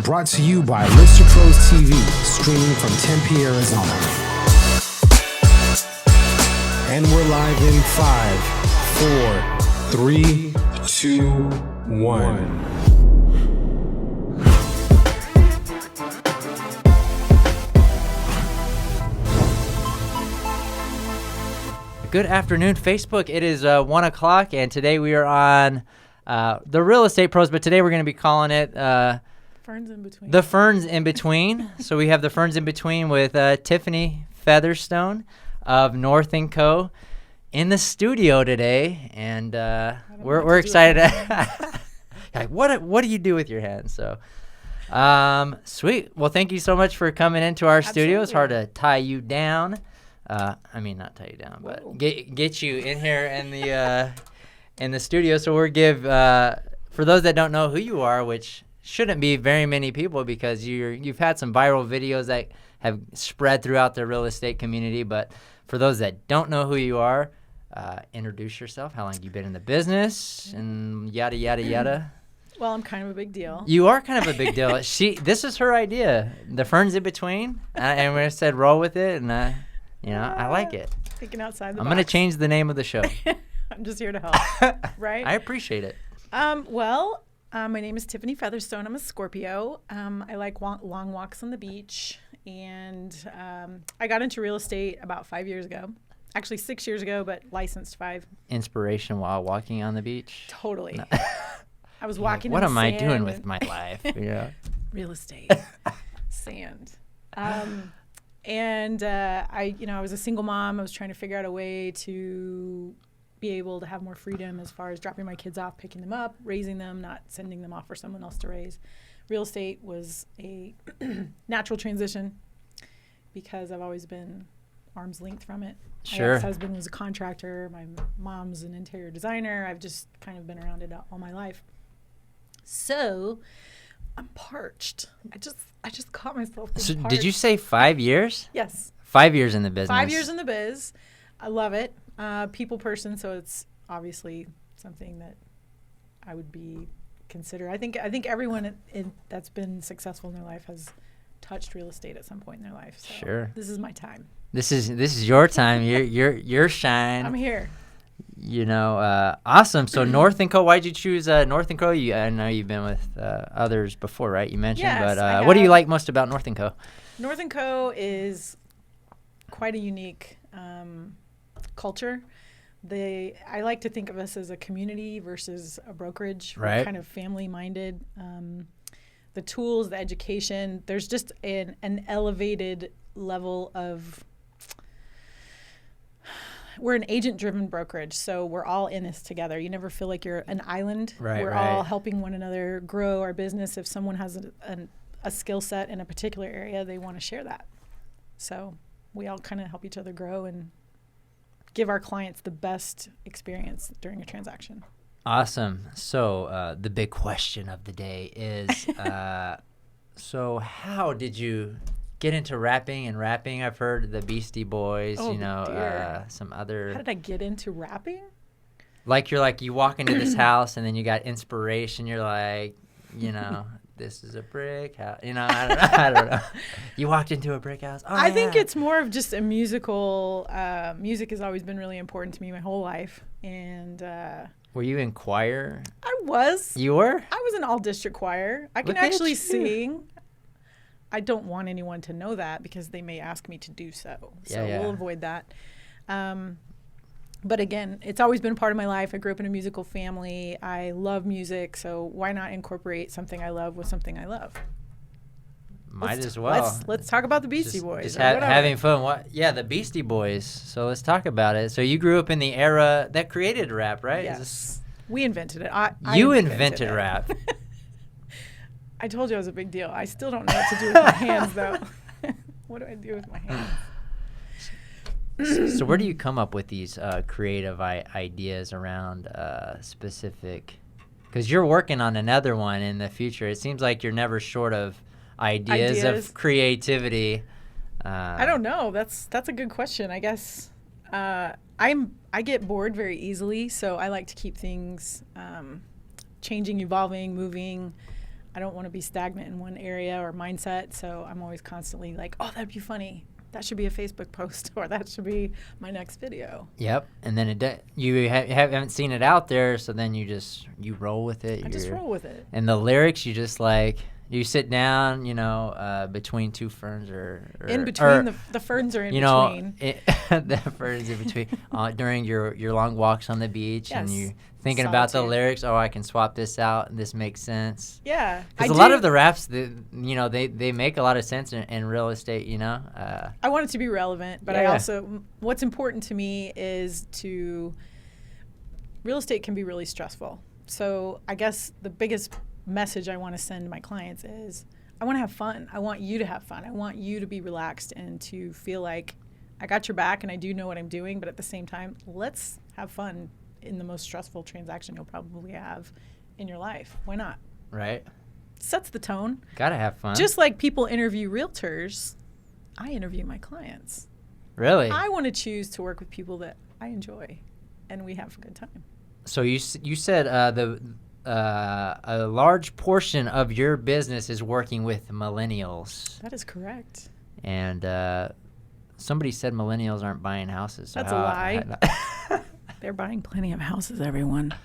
Brought to you by Lister Pros TV, streaming from Tempe, Arizona. And we're live in 5, 4, 3, 2, 1. Good afternoon, Facebook. It is 1 o'clock, and today we are on the Real Estate Pros, but today we're going to be calling it Ferns in Between. The Ferns in Between. So we have the Ferns in Between with Tiffany Featherstone of North Co. in the studio today, and we're excited. Like, what do you do with your hands? So, sweet. Well, thank you so much for coming into our studio. It's hard to tie you down. Not tie you down, but get you in here in the studio. So we'll give for those that don't know who you are, which shouldn't be very many people because you've had some viral videos that have spread throughout the real estate community. But for those that don't know who you are, introduce yourself. How long you been in the business, and yada yada yada. Well, I'm kind of a big deal. You are kind of a big deal. This is her idea, the Ferns in Between, and we said roll with it, and I like it. Thinking outside the box. I'm going to change the name of the show. I'm just here to help, right? I appreciate it. My name is Tiffany Featherstone. I'm a Scorpio. I like long walks on the beach, and I got into real estate about 5 years ago. Actually, 6 years ago, but licensed 5. Inspiration while walking on the beach? Totally. No. I was walking what in the am sand I doing with my life? Real estate. Sand. And I was a single mom. I was trying to figure out a way to be able to have more freedom as far as dropping my kids off, picking them up, raising them, not sending them off for someone else to raise. Real estate was a natural transition because I've always been arm's length from it. Sure. My ex-husband was a contractor. My mom's an interior designer. I've just kind of been around it all my life. So I'm parched. I just caught myself being parched. Did you say 5 years? Yes. 5 years in the business. 5 years in the biz. I love it. People person, so it's obviously something that I would be considered. I think everyone that's been successful in their life has touched real estate at some point in their life. So sure. This is my time. This is your time. Your shine. I'm here. Awesome. So North Co. Why'd you choose North Co? I know you've been with others before, right? You mentioned, yes, but what do you like most about North Co? North Co is quite a unique culture. I like to think of us as a community versus a brokerage. Right. We're kind of family minded. The tools, the education. There's just an elevated level of. We're an agent-driven brokerage, so we're all in this together. You never feel like you're an island. Right, we're all helping one another grow our business. If someone has a skill set in a particular area, they want to share that. So we all kind of help each other grow and give our clients the best experience during a transaction. Awesome. So the big question of the day is, so how did you get into rapping? I've heard the Beastie Boys, some other. How did I get into rapping? Like you walk into this house and then you got inspiration. You're like, this is a brick house. I don't know. You walked into a brick house. Oh, I think it's more of just a musical. Music has always been really important to me my whole life. And were you in choir? I was. You were? I was in all district choir. I can actually sing. I don't want anyone to know that because they may ask me to do so. So we'll avoid that. But again, it's always been a part of my life. I grew up in a musical family. I love music, so why not incorporate something I love with something I love? Might as well. Let's talk about the Beastie Boys. Just having fun. The Beastie Boys. So let's talk about it. So you grew up in the era that created rap, right? Yes. We invented it. You invented rap. I told you I was a big deal. I still don't know what to do with my hands, though. What do I do with my hands? So where do you come up with these creative ideas around specific? Because you're working on another one in the future. It seems like you're never short of ideas. Of creativity. I don't know. That's a good question. I guess I get bored very easily, so I like to keep things changing, evolving, moving. I don't want to be stagnant in one area or mindset. So I'm always constantly like, oh, that'd be funny. That should be a Facebook post, or that should be my next video. Yep. And then you haven't seen it out there, so then you roll with it. I just roll with it. And the lyrics, you just like, you sit down, between two ferns or in between, the ferns are in between. The ferns in between during your long walks on the beach, yes. and you thinking about the lyrics. Oh, I can swap this out, and this makes sense. Yeah, because a lot of the raps, they make a lot of sense in real estate. I want it to be relevant, but I also, what's important to me is real estate can be really stressful. So I guess the biggest message I want to send my clients is I want to have fun. I want you to have fun. I want you to be relaxed and to feel like I got your back and I do know what I'm doing, but at the same time, let's have fun in the most stressful transaction you'll probably have in your life. Why not? Right. Sets the tone. Gotta have fun. Just like people interview realtors, I interview my clients. Really? I want to choose to work with people that I enjoy and we have a good time. So you said a large portion of your business is working with millennials. That is correct. And somebody said millennials aren't buying houses. So that's a lie. They're buying plenty of houses, everyone.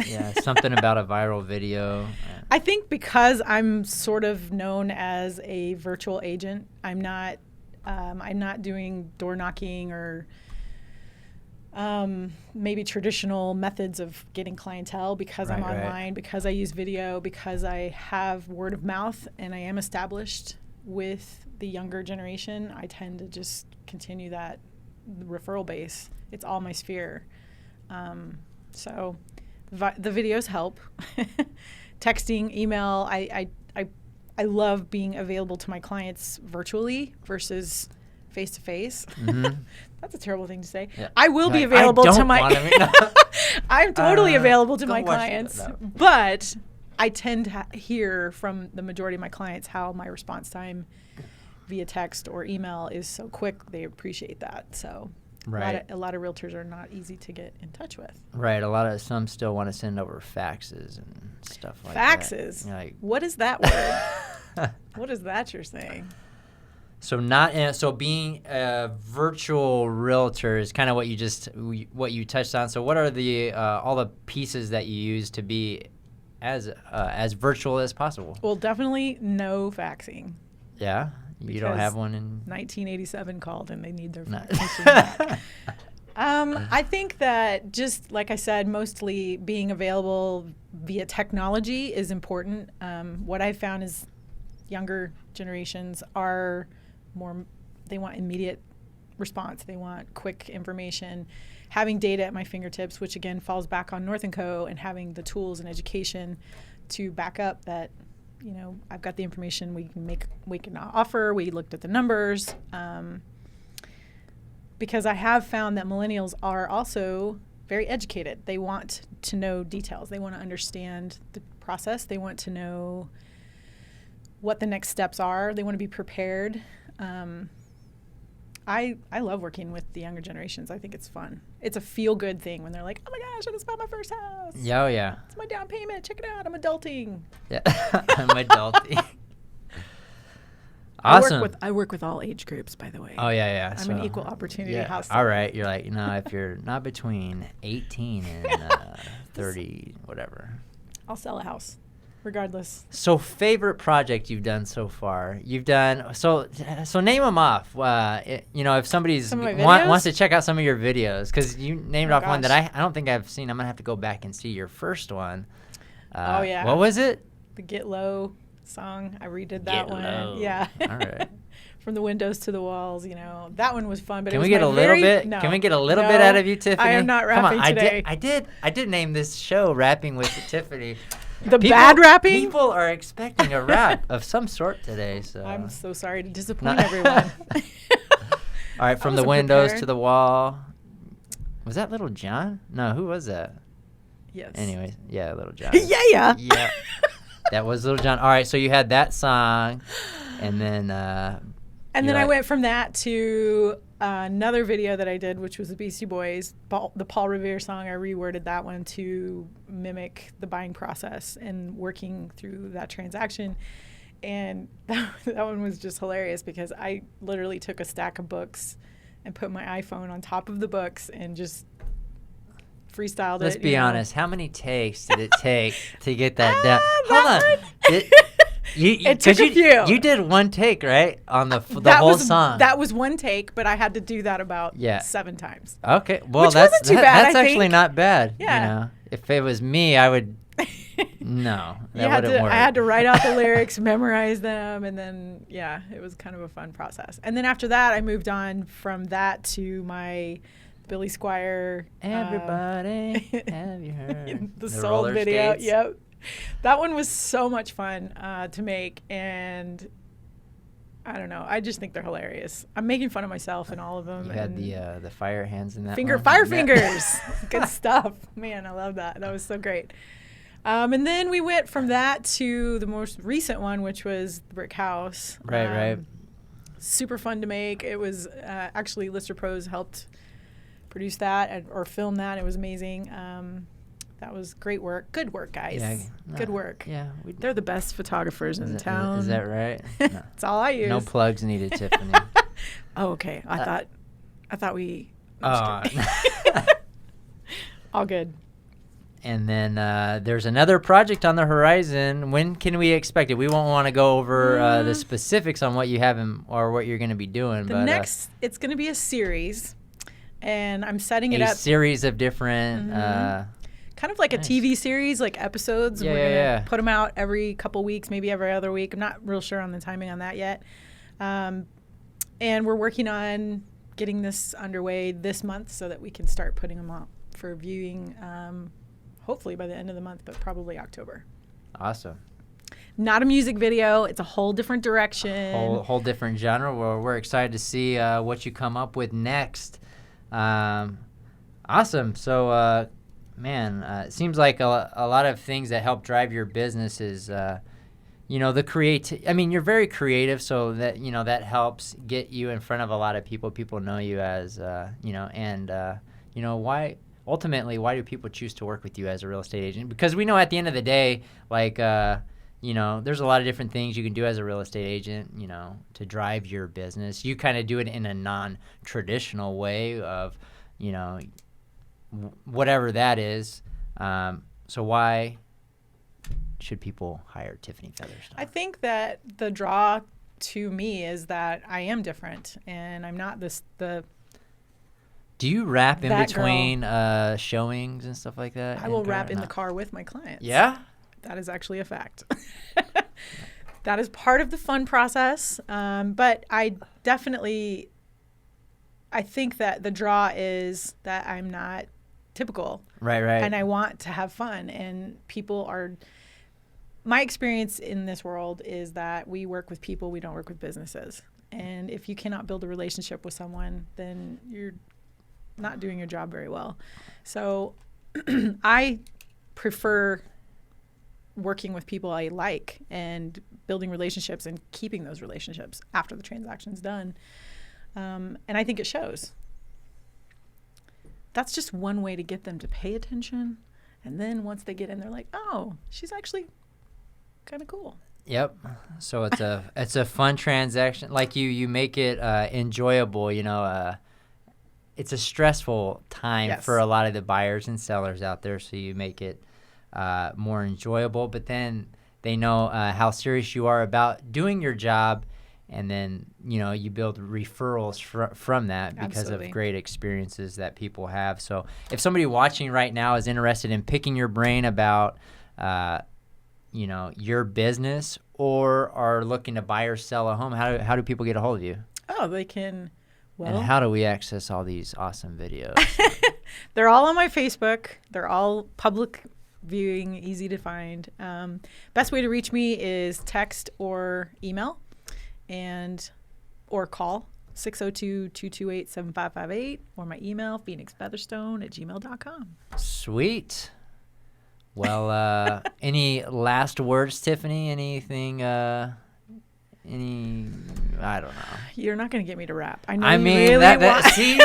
Yeah, something about a viral video. I think because I'm sort of known as a virtual agent, I'm not doing door knocking or maybe traditional methods of getting clientele, because I'm online, because I use video, because I have word of mouth and I am established with the younger generation. I tend to just continue that referral base. It's all my sphere. So the videos help. Texting, email, I love being available to my clients virtually versus face-to-face. Mm-hmm. That's a terrible thing to say. Yeah. I will be available to my I'm totally available to my clients, but I tend to hear from the majority of my clients how my response time via text or email is so quick. They appreciate that. So a lot of realtors are not easy to get in touch with. Right. Some still want to send over faxes and stuff like faxes? That. Like, what is that word? What is that you're saying? So being a virtual realtor is kind of what you touched on. So what are the all the pieces that you use to be as virtual as possible? Well, definitely no faxing. Yeah, you don't have one in 1987 called and they need their faxing back. I think that, just like I said, mostly being available via technology is important. What I've found is younger generations are they want immediate response. They want quick information. Having data at my fingertips, which again falls back on North & Co., and having the tools and education to back up that, I've got the information, we can offer. We looked at the numbers. Because I have found that millennials are also very educated. They want to know details. They want to understand the process. They want to know what the next steps are. They want to be prepared. I love working with the younger generations. I think it's fun. It's a feel-good thing when they're like, oh my gosh, I just bought my first house. Yeah, oh yeah. It's my down payment. Check it out. I'm adulting. Yeah, I'm adulting. Awesome. I work with all age groups, by the way. Oh, yeah. I'm an equal opportunity house. All right. You're like, if you're not between 18 and 30, whatever. I'll sell a house. Regardless. So favorite project you've done so far? You've done so name them off. If somebody wants to check out some of your videos, because you named off one that I don't think I've seen. I'm gonna have to go back and see your first one. What was it? The Get Low song. I redid that one. Low. Yeah. All right. From the windows to the walls, that one was fun. But can we get a little bit? No. Can we get a little bit out of you, Tiffany? I am not rapping today. I did name this show "Rapping with Tiffany." Bad rapping? People are expecting a rap of some sort today. So I'm so sorry to disappoint everyone. All right, from the windows to the wall. Was that Little John? No, who was that? Yes. Anyways, yeah, Little John. Yeah. That was Little John. All right, so you had that song, and then. And then I went from that to another video that I did, which was the Beastie Boys, the Paul Revere song. I reworded that one to mimic the buying process and working through that transaction. And that one was just hilarious because I literally took a stack of books and put my iPhone on top of the books and just freestyled it. Let's be honest. How many takes did it take to get that down? Hold on. It took a few. You did one take, right? On the whole song. That was one take, but I had to do that about 7 times. Okay. Well, which wasn't too bad, that's actually not bad. Yeah. You know, if it was me, I would. No, that wouldn't work. I had to write out the lyrics, memorize them, and then it was kind of a fun process. And then after that, I moved on from that to my Billy Squier. Everybody, have you heard the Soul video? Skates? Yep. That one was so much fun to make, and I don't know. I just think they're hilarious. I'm making fun of myself in all of them. You had the fire hands in that fire fingers. Good stuff. Man, I love that. That was so great. And then we went from that to the most recent one, which was the Brick House. Right. Super fun to make. It was actually Lister Pros helped produce that or film that. It was amazing. That was great work. Good work, guys. Yeah, good work. Yeah. They're the best photographers in town. Is that right? No. That's all I use. No plugs needed, Tiffany. Oh, okay. I thought we... Oh. All good. And then there's another project on the horizon. When can we expect it? We won't want to go over the specifics on what you have or what you're going to be doing. It's going to be a series, and I'm setting it up. A series of different... kind of like a TV series, like episodes. Yeah, We're going to put them out every couple weeks, maybe every other week. I'm not real sure on the timing on that yet. And we're working on getting this underway this month so that we can start putting them out for viewing, hopefully by the end of the month, but probably October. Awesome. Not a music video. It's a whole different direction. Whole different genre. Well, we're excited to see what you come up with next. Awesome. So... Man, it seems like a lot of things that help drive your business is, the creative. I mean, you're very creative, so that that helps get you in front of a lot of people. People know you as, why? Ultimately, why do people choose to work with you as a real estate agent? Because we know at the end of the day, like, there's a lot of different things you can do as a real estate agent, to drive your business. You kind of do it in a non-traditional way of, whatever that is. So why should people hire Tiffany Featherstone? I think that the draw to me is that I am different, and I'm not the. Do you rap in between showings and stuff like that? I will rap in the car with my clients. Yeah? That is actually a fact. That is part of the fun process. But I think that the draw is that I'm not typical. Right. And I want to have fun. And my experience in this world is that we work with people, we don't work with businesses. And if you cannot build a relationship with someone, then you're not doing your job very well. So I prefer working with people I like and building relationships and keeping those relationships after the transaction's done. And I think it shows. That's just one way to get them to pay attention. And then once they get in, they're like, oh, she's actually kind of cool. Yep. So it's a fun transaction. Like you make it enjoyable, it's a stressful time for a lot of the buyers and sellers out there. So you make it more enjoyable, but then they know how serious you are about doing your job. And then, you build referrals from that because of great experiences that people have. So if somebody watching right now is interested in picking your brain about, your business or are looking to buy or sell a home, how do people get a hold of you? Oh, they can. Well, and how do we access all these awesome videos? They're all on my Facebook. They're all public viewing, easy to find. Best way to reach me is text or email. Or call 602-228-7558 or my email phoenixfeatherstone@gmail.com. Sweet. Well, any last words, Tiffany? Anything Any? I don't know. You're not gonna get me to rap. I know. I you mean, really see,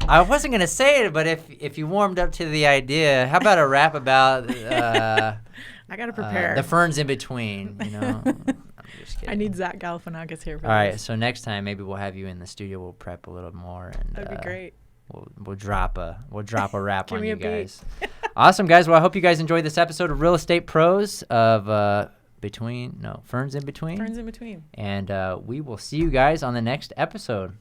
I wasn't gonna say it, but if you warmed up to the idea, how about a rap about? I gotta prepare. The ferns in between. You know. I'm just kidding. I need Zach Galifianakis here for All right, this. so next time maybe we'll have you in the studio. We'll prep a little more, and That'd be great. We'll drop a rap Give on me you a beat. guys. Awesome, guys. Well, I hope you guys enjoyed this episode of Real Estate Pros of Ferns in Between. Ferns in between. And we will see you guys on the next episode.